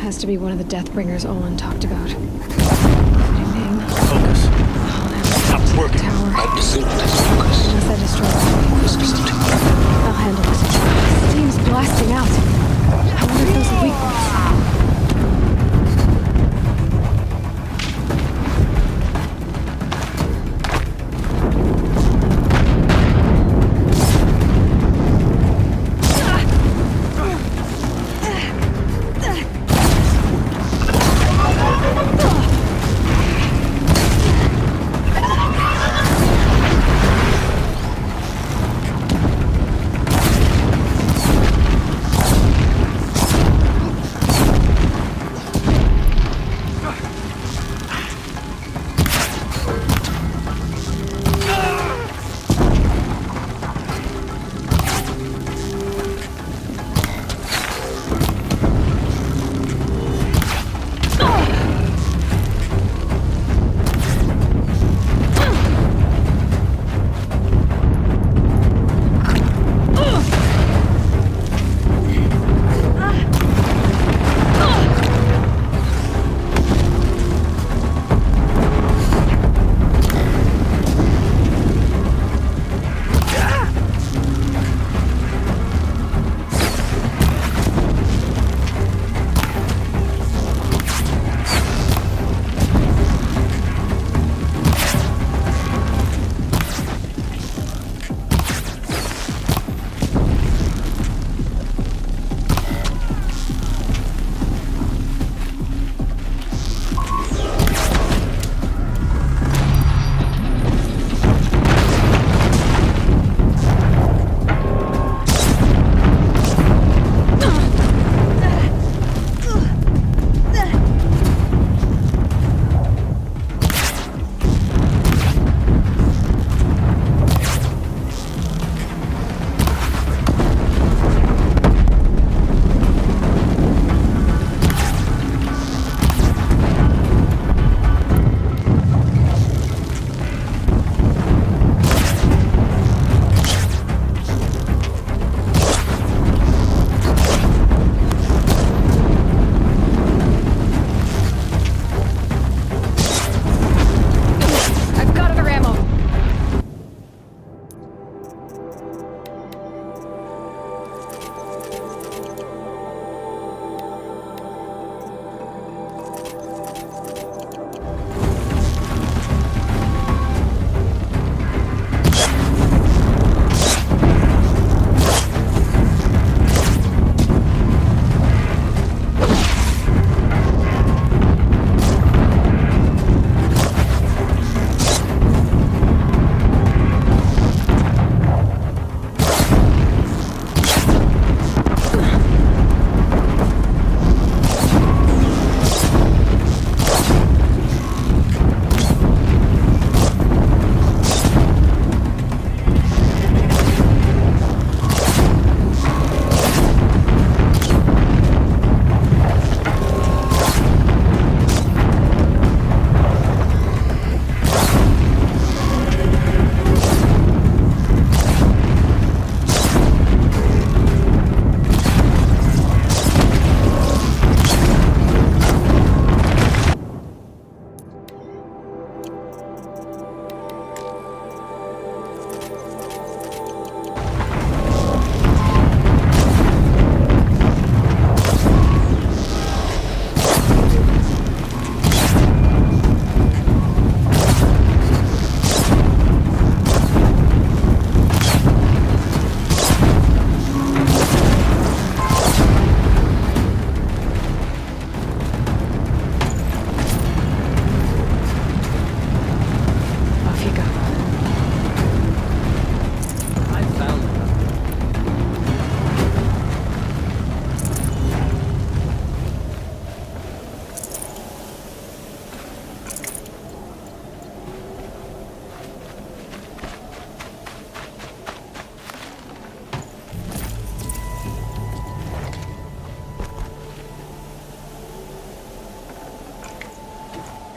Has to be one of the Deathbringers Olin talked about. Fitting name. Focus. Not working. Tower. I pursued this focus. Unless I destroy it. Focus the tower. I'll handle it. Steam's blasting out. I wonder if there's a weak point.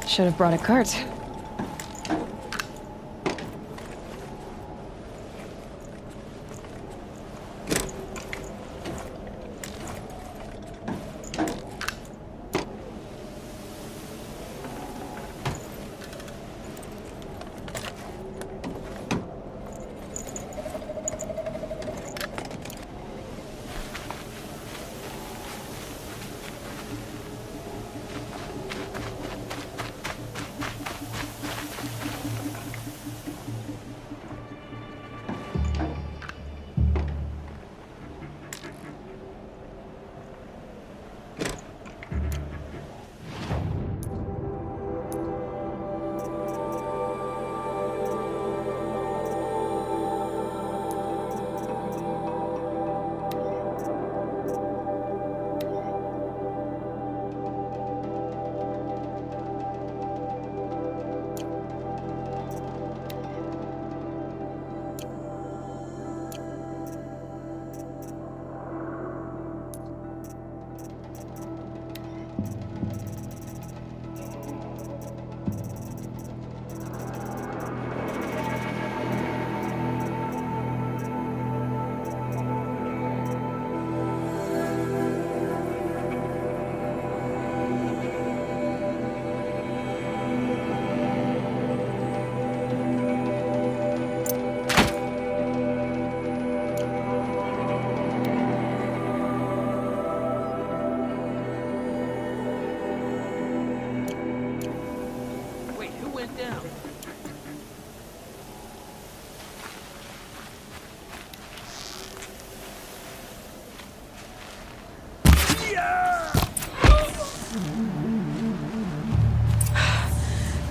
Should have brought a cart.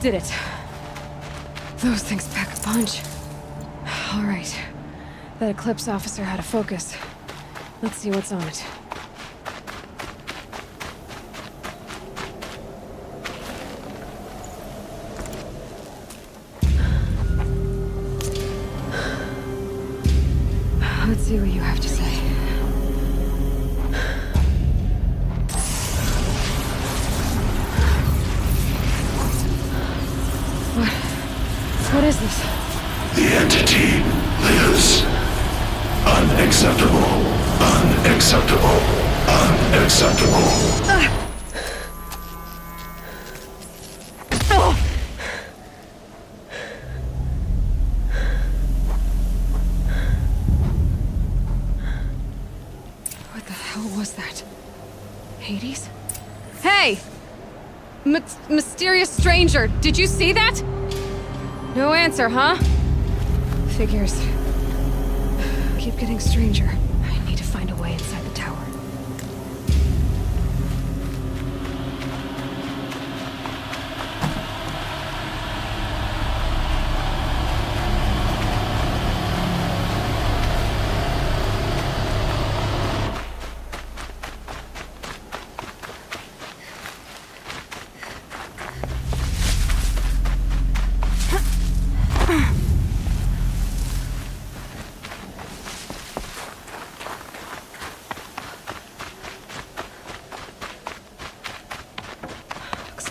Did it. Those things pack a punch. All right. That Eclipse officer had a focus. Let's see what's on it. Let's see what you have to say. What is this? The entity lives. Unacceptable. Unacceptable. Unacceptable. What the hell was that? Hades? Hey! Mysterious stranger, did you see that? No answer, huh? Figures. Keep getting stranger. I need to find a way inside the tower.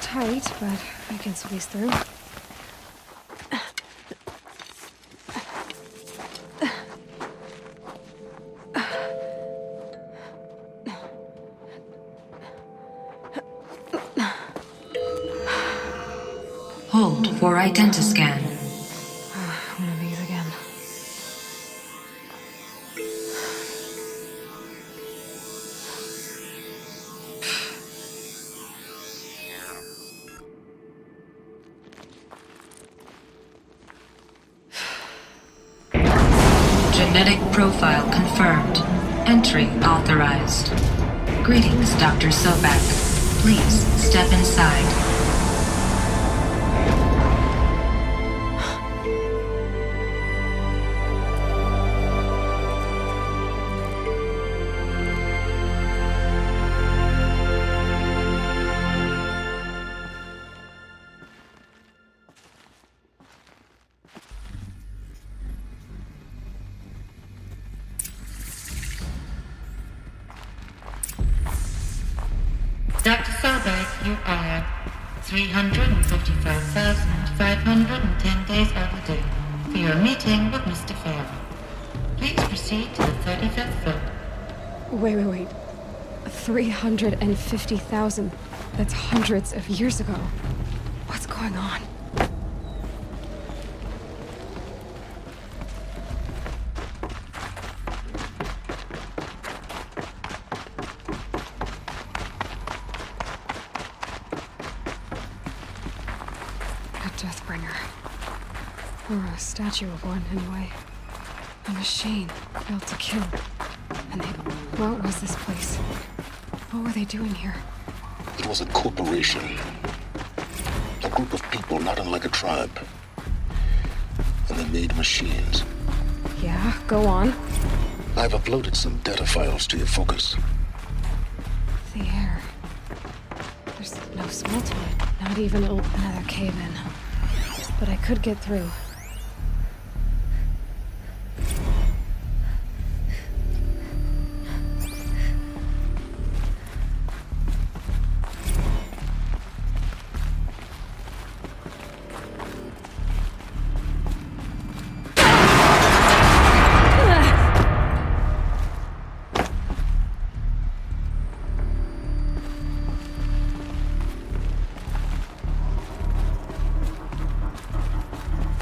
Tight, but I can squeeze through. Hold for identiscan. One of these again. Genetic profile confirmed. Entry authorized. Greetings, Dr. Sobek. Please step inside. Dr. Sobek, you are 355,510 days overdue for your meeting with Mr. Fair. Please proceed to the 35th floor. Wait. 350,000. That's hundreds of years ago. What's going on? Deathbringer. Or a statue of one, anyway. A machine built to kill. And what was this place? What were they doing here? It was a corporation. A group of people not unlike a tribe. And they made machines. Yeah, go on. I've uploaded some data files to your focus. The air. There's no smell to it. Not even another cave-in. But I could get through.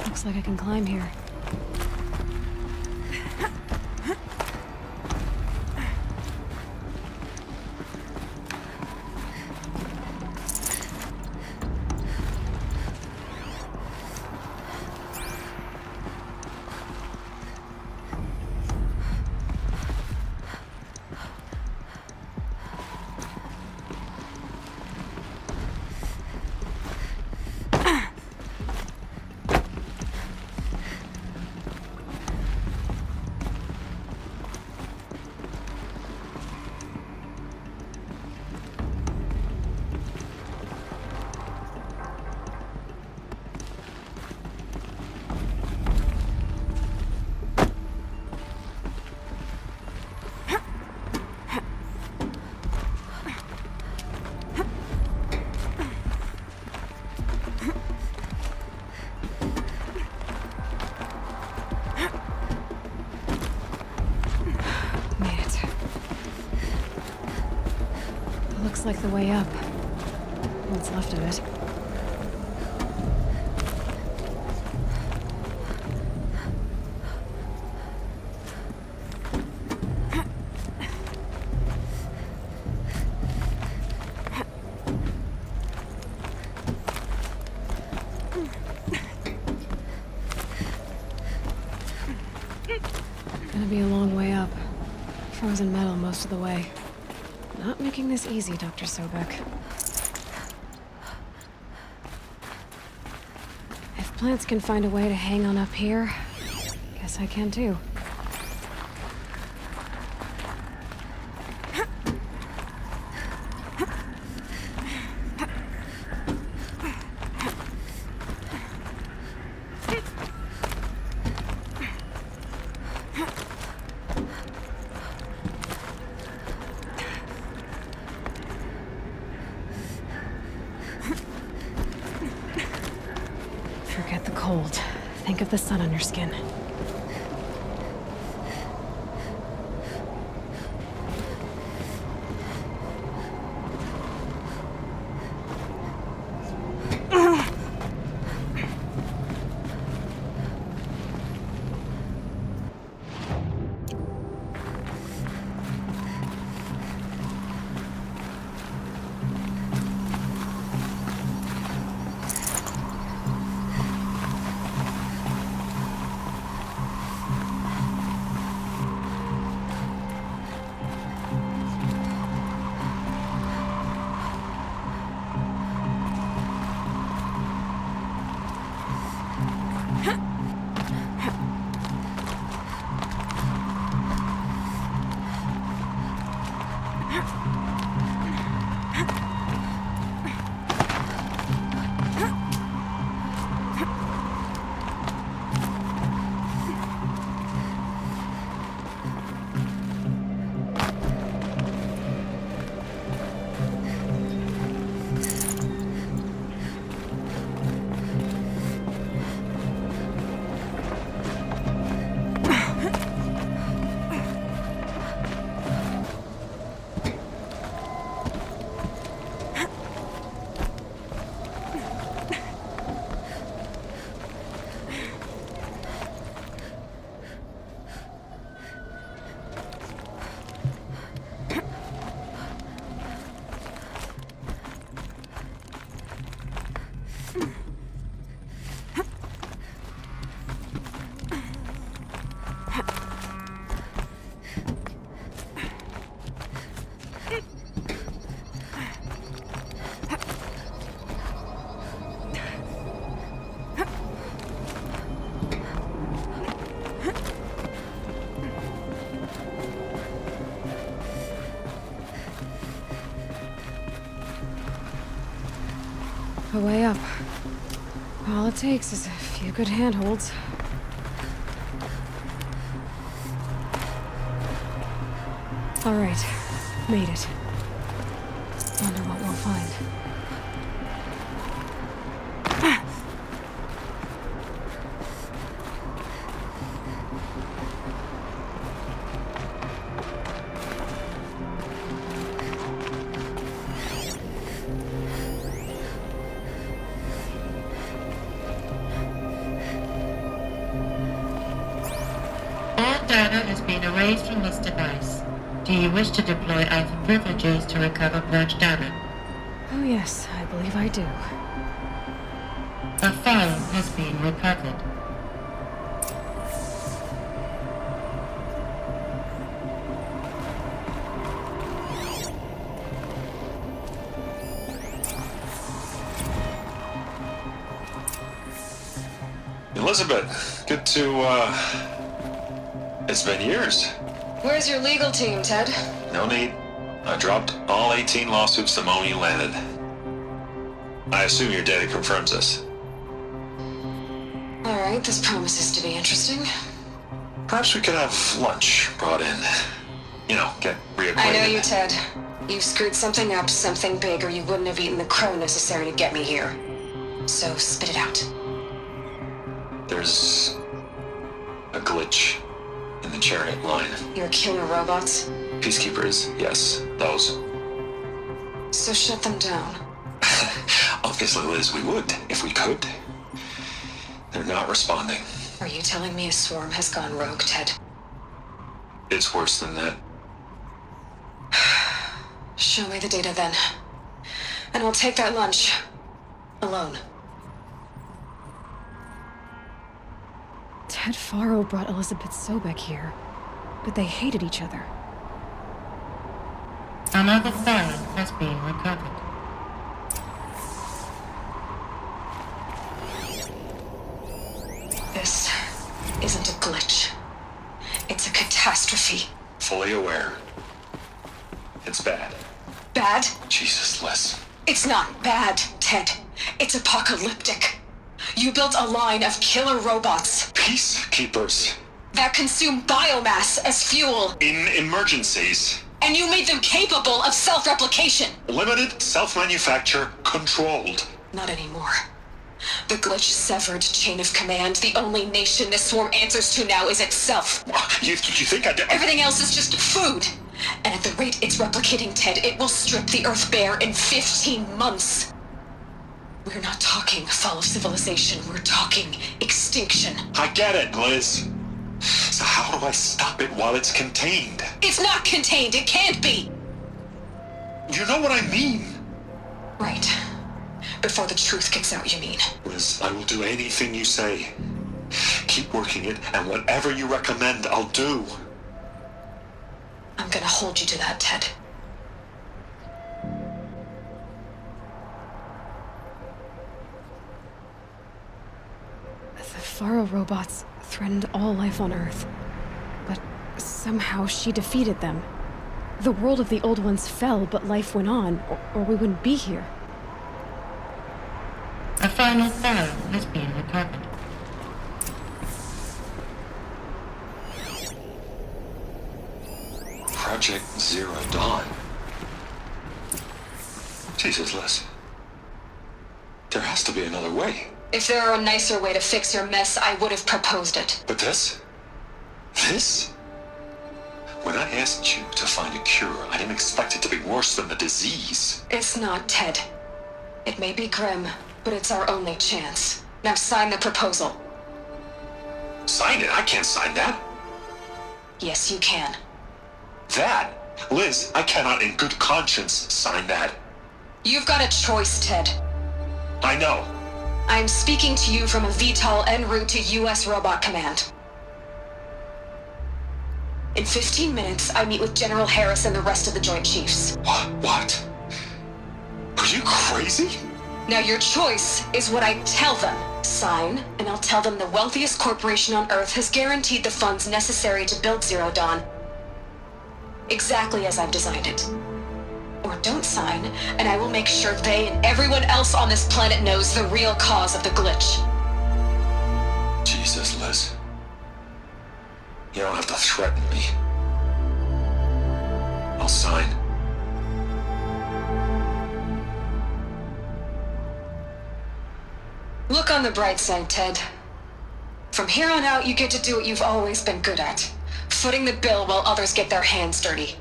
Looks like I can climb here. Looks like the way up. What's left of it. Gonna be a long way up. Frozen metal most of the way. Not making this easy, Dr. Sobek. If plants can find a way to hang on up here, guess I can too. Forget the cold. Think of the sun on your skin. A way up. All it takes is a few good handholds. All right, made it. Wonder what we'll find. All data has been erased from this device. Do you wish to deploy Alpha privileges to recover purged data? Oh yes, I believe I do. A file has been recovered. Elizabeth, good to, it's been years. Where's your legal team, Ted? No need. I dropped all 18 lawsuits the moment you landed. I assume your data confirms this. All right, this promises to be interesting. Perhaps we could have lunch brought in. You know, get reacquainted. I know you, Ted. You screwed something up, something big, or you wouldn't have eaten the crow necessary to get me here. So spit it out. There's a glitch in the chariot line. You're killing robots? Peacekeepers, yes, those. So shut them down. Obviously, Liz, we would, if we could. They're not responding. Are you telling me a swarm has gone rogue, Ted? It's worse than that. Show me the data then. And I'll take that lunch. Alone. Ted Faro brought Elizabeth Sobek here, but they hated each other. Another file has been recovered. This isn't a glitch. It's a catastrophe. Fully aware. It's bad. Bad? Jesus, Liz. It's not bad, Ted. It's apocalyptic. You built a line of killer robots Peacekeepers. that consume biomass as fuel, In emergencies. and you made them capable of self-replication. Limited, self-manufacture, controlled. Not anymore. The glitch severed chain of command. The only nation this swarm answers to now is itself. You think I did? Everything else is just food. And at the rate it's replicating, Ted, it will strip the Earth bare in 15 months. We're not talking fall of civilization. We're talking extinction. I get it, Liz. So how do I stop it while it's contained? It's not contained. It can't be. You know what I mean? Right. Before the truth gets out, you mean? Liz, I will do anything you say. Keep working it, and whatever you recommend, I'll do. I'm gonna hold you to that, Ted. The Faro robots threatened all life on Earth, but somehow she defeated them. The world of the old ones fell, but life went on, or we wouldn't be here. A final file has been recovered. Project Zero Dawn. Jesus, Liz. There has to be another way. If there were a nicer way to fix your mess, I would have proposed it. But this? This? When I asked you to find a cure, I didn't expect it to be worse than the disease. It's not, Ted. It may be grim, but it's our only chance. Now sign the proposal. Sign it? I can't sign that. Yes, you can. That? Liz, I cannot in good conscience sign that. You've got a choice, Ted. I know. I'm speaking to you from a VTOL en route to U.S. Robot Command. In 15 minutes, I meet with General Harris and the rest of the Joint Chiefs. What? Are you crazy? Now your choice is what I tell them. Sign, and I'll tell them the wealthiest corporation on Earth has guaranteed the funds necessary to build Zero Dawn. Exactly as I've designed it. Or don't sign, and I will make sure they and everyone else on this planet knows the real cause of the glitch. Jesus, Liz. You don't have to threaten me. I'll sign. Look on the bright side, Ted. From here on out, you get to do what you've always been good at. Footing the bill while others get their hands dirty.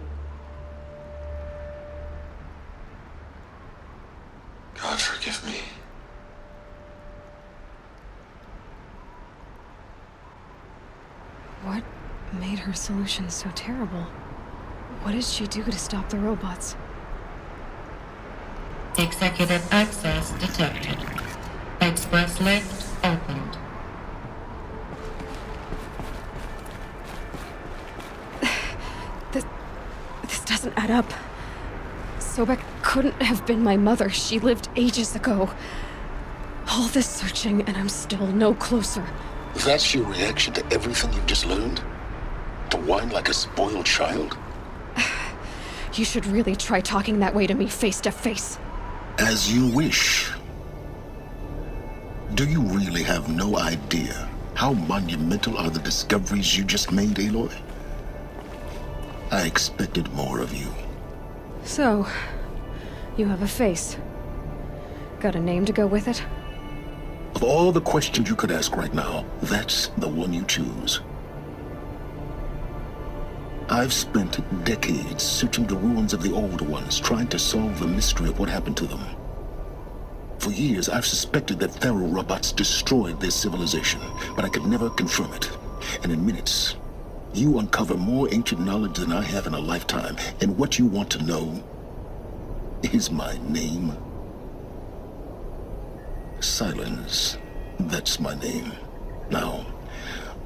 God forgive me. What made her solution so terrible? What did she do to stop the robots? Executive access detected. Express lift opened. This doesn't add up. Sobek couldn't have been my mother. She lived ages ago. All this searching, and I'm still no closer. That's your reaction to everything you've just learned? To whine like a spoiled child? You should really try talking that way to me face to face. As you wish. Do you really have no idea how monumental are the discoveries you just made, Aloy? I expected more of you. So, you have a face. Got a name to go with it? Of all the questions you could ask right now, that's the one you choose. I've spent decades searching the ruins of the old ones, trying to solve the mystery of what happened to them. For years, I've suspected that Pharaoh robots destroyed their civilization, but I could never confirm it. And in minutes, you uncover more ancient knowledge than I have in a lifetime. And what you want to know is my name. Silence. That's my name. Now,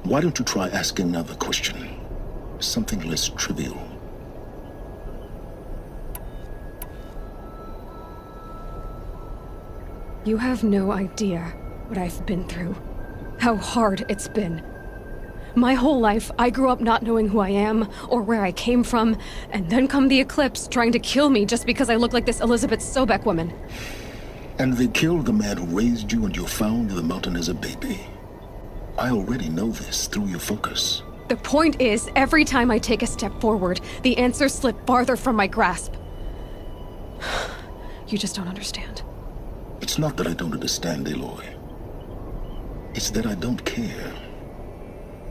why don't you try asking another question? Something less trivial. You have no idea what I've been through. How hard it's been. My whole life, I grew up not knowing who I am or where I came from, and then come the Eclipse trying to kill me just because I look like this Elizabeth Sobek woman. And they killed the man who raised you and you found the mountain as a baby. I already know this through your focus. The point is, every time I take a step forward, the answers slip farther from my grasp. You just don't understand. It's not that I don't understand, Aloy. It's that I don't care.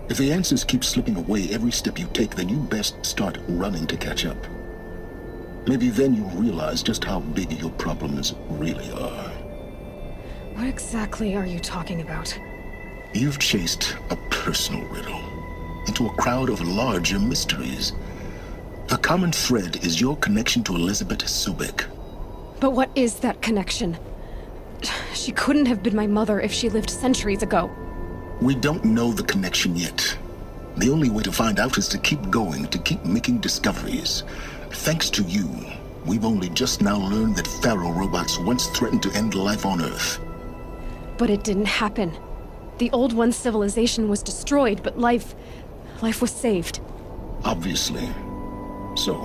If the answers keep slipping away every step you take, then you best start running to catch up. Maybe then you'll realize just how big your problems really are. What exactly are you talking about? You've chased a personal riddle into a crowd of larger mysteries. The common thread is your connection to Elizabeth Sobek. But what is that connection? She couldn't have been my mother if she lived centuries ago. We don't know the connection yet. The only way to find out is to keep going, to keep making discoveries. Thanks to you, we've only just now learned that Pharaoh robots once threatened to end life on Earth. But it didn't happen. The Old One's civilization was destroyed, but life was saved. Obviously. So,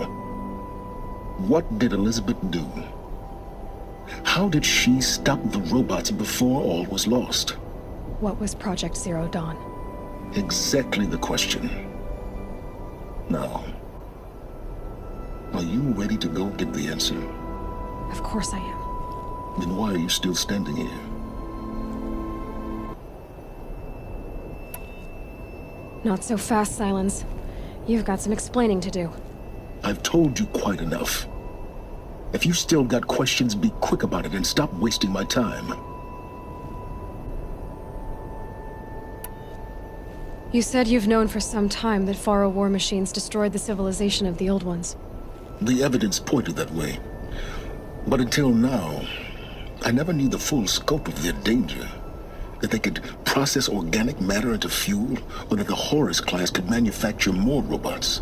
what did Elizabeth do? How did she stop the robots before all was lost? What was Project Zero Dawn? Exactly the question. Now, are you ready to go get the answer? Of course I am. Then why are you still standing here? Not so fast, Silence. You've got some explaining to do. I've told you quite enough. If you've still got questions, be quick about it and stop wasting my time. You said you've known for some time that Pharaoh war machines destroyed the civilization of the Old Ones. The evidence pointed that way. But until now, I never knew the full scope of their danger. That they could process organic matter into fuel, or that the Horus class could manufacture more robots.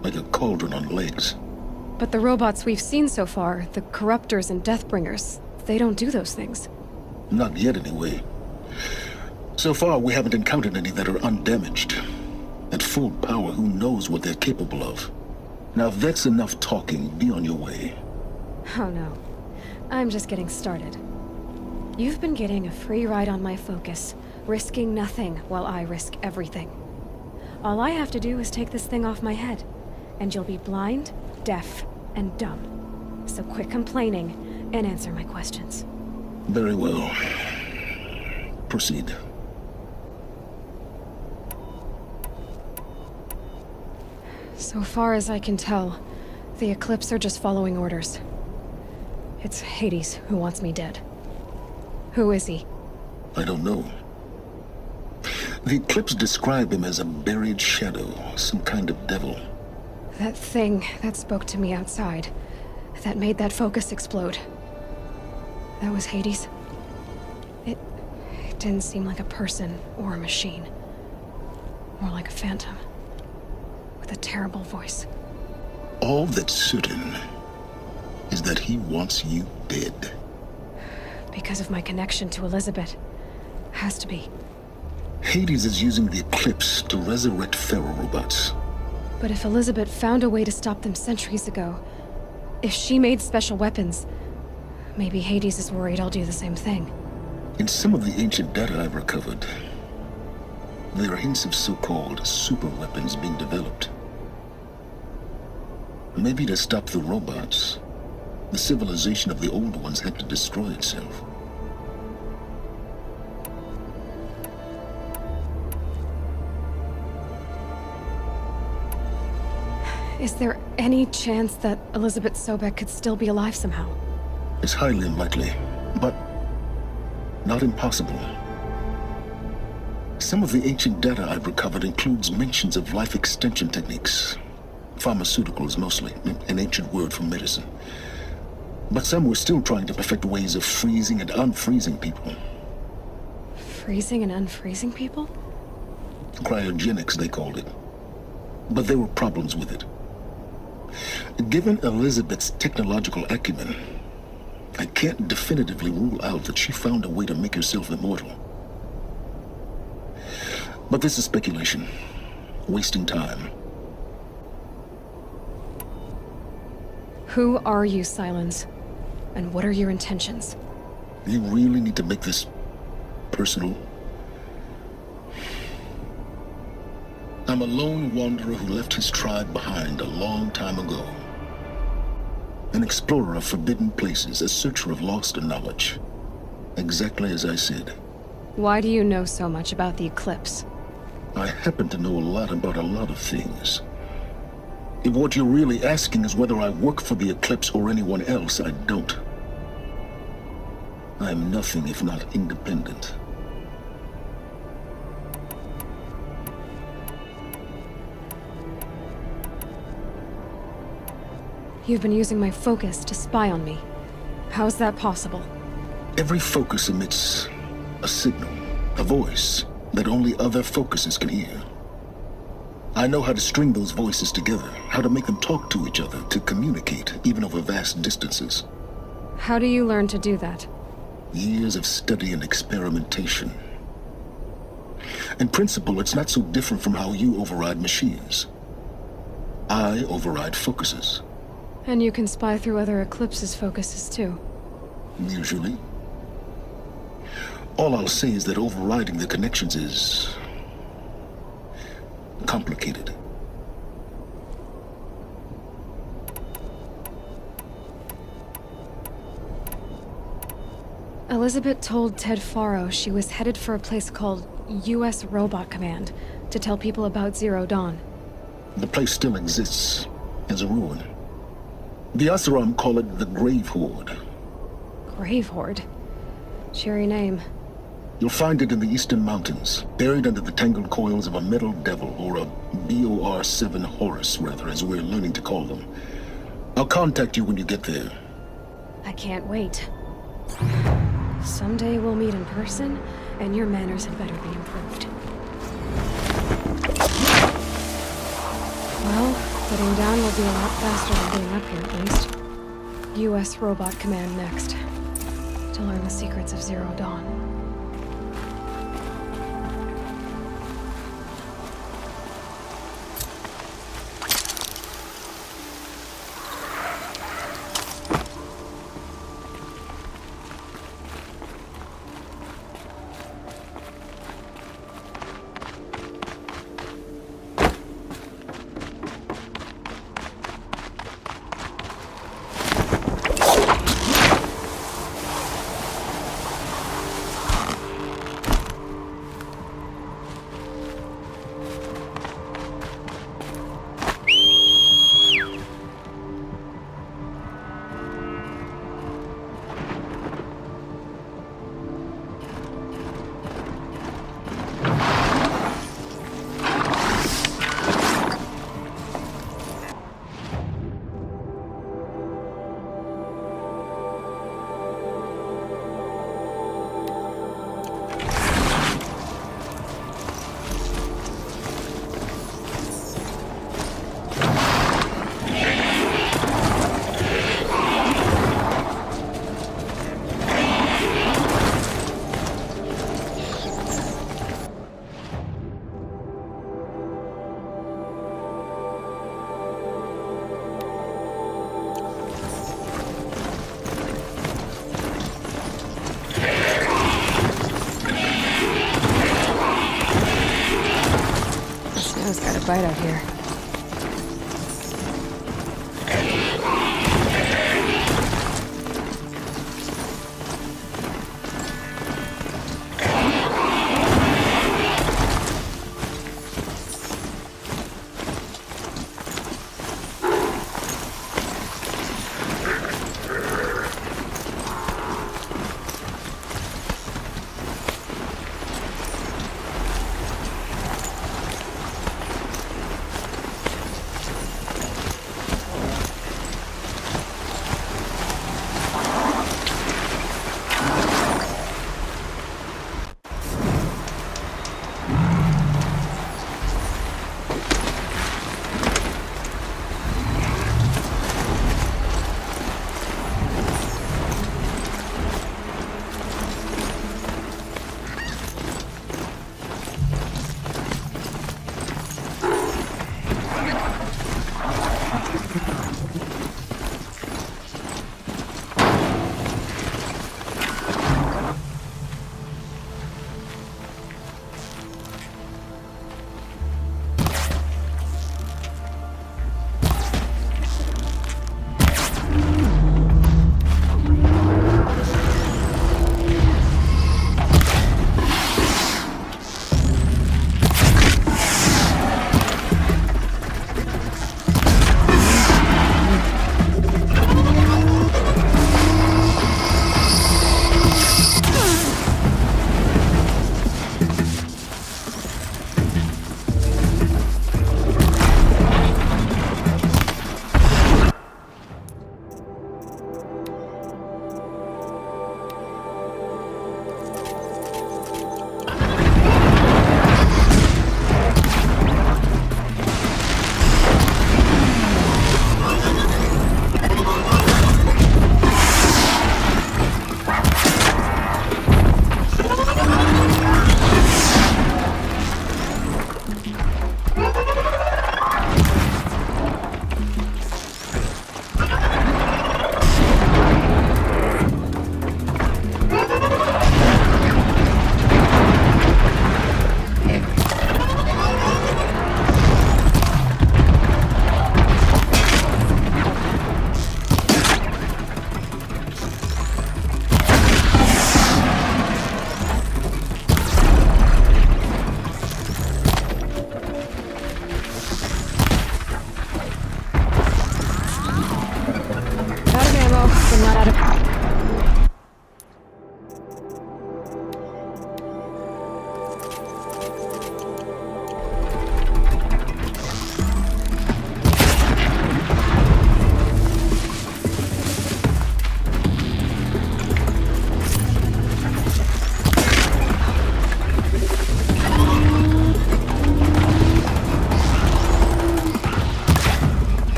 Like a cauldron on legs. But the robots we've seen so far, the Corruptors and Deathbringers, they don't do those things. Not yet, anyway. So far, we haven't encountered any that are undamaged. At full power, who knows what they're capable of? Now, if that's enough talking, be on your way. Oh no. I'm just getting started. You've been getting a free ride on my focus, risking nothing while I risk everything. All I have to do is take this thing off my head, and you'll be blind, deaf, and dumb. So quit complaining and answer my questions. Very well. Proceed. So far as I can tell, the Eclipse are just following orders. It's Hades who wants me dead. Who is he? I don't know. The Eclipse describe him as a buried shadow, some kind of devil. That thing that spoke to me outside, that made that focus explode. That was Hades. It didn't seem like a person or a machine. More like a phantom. With a terrible voice. All that's certain is that he wants you dead. Because of my connection to Elizabeth. Has to be. Hades is using the Eclipse to resurrect Pharaoh robots. But if Elizabeth found a way to stop them centuries ago, if she made special weapons, maybe Hades is worried I'll do the same thing. In some of the ancient data I've recovered, there are hints of so-called super weapons being developed. Maybe to stop the robots, the civilization of the old ones had to destroy itself. Is there any chance that Elizabeth Sobek could still be alive somehow? It's highly unlikely, but not impossible. Some of the ancient data I've recovered includes mentions of life extension techniques. Pharmaceuticals, mostly, an ancient word for medicine. But some were still trying to perfect ways of freezing and unfreezing people. Freezing and unfreezing people? Cryogenics, they called it. But there were problems with it. Given Elizabeth's technological acumen, I can't definitively rule out that she found a way to make herself immortal. But this is speculation, wasting time. Who are you, Silence? And what are your intentions? You really need to make this personal? I'm a lone wanderer who left his tribe behind a long time ago. An explorer of forbidden places, a searcher of lost knowledge. Exactly as I said. Why do you know so much about the eclipse? I happen to know a lot about a lot of things. If what you're really asking is whether I work for the Eclipse or anyone else, I don't. I am nothing if not independent. You've been using my focus to spy on me. How's that possible? Every focus emits a signal, a voice that only other focuses can hear. I know how to string those voices together, how to make them talk to each other, to communicate, even over vast distances. How do you learn to do that? Years of study and experimentation. In principle, it's not so different from how you override machines. I override focuses. And you can spy through other Eclipse's focuses too. Usually. All I'll say is that overriding the connections is complicated. Elizabeth told Ted Faro she was headed for a place called U.S. Robot Command to tell people about Zero Dawn. The place still exists as a ruin. The Asaram call it the Grave Horde. Grave Horde? Cheery name. You'll find it in the Eastern Mountains, buried under the tangled coils of a metal devil, or a BOR-7 Horus, rather, as we're learning to call them. I'll contact you when you get there. I can't wait. Someday we'll meet in person, and your manners had better be improved. Well, getting down will be a lot faster than getting up here, at least. U.S. Robot Command next. To learn the secrets of Zero Dawn. Bite out here. I'm not out of...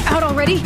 Out already?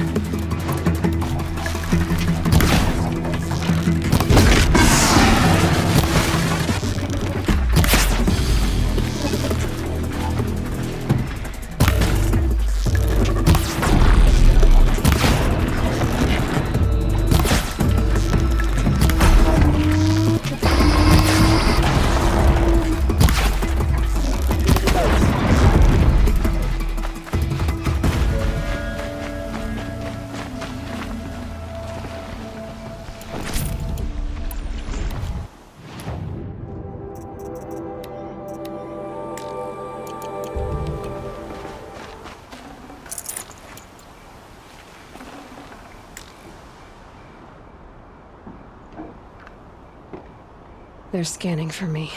They're scanning for me.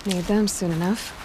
Need them soon enough.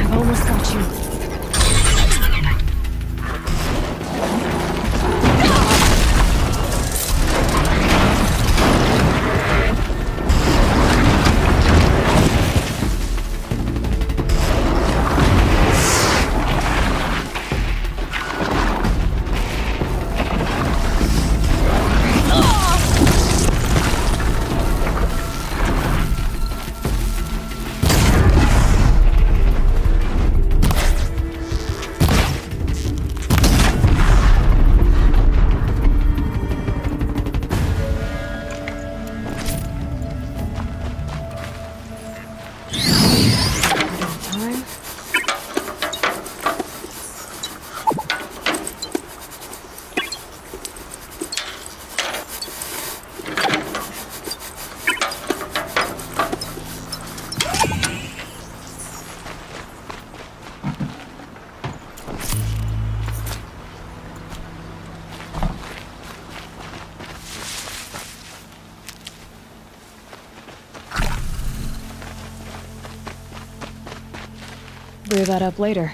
I've almost got you. Time. Blew that up later.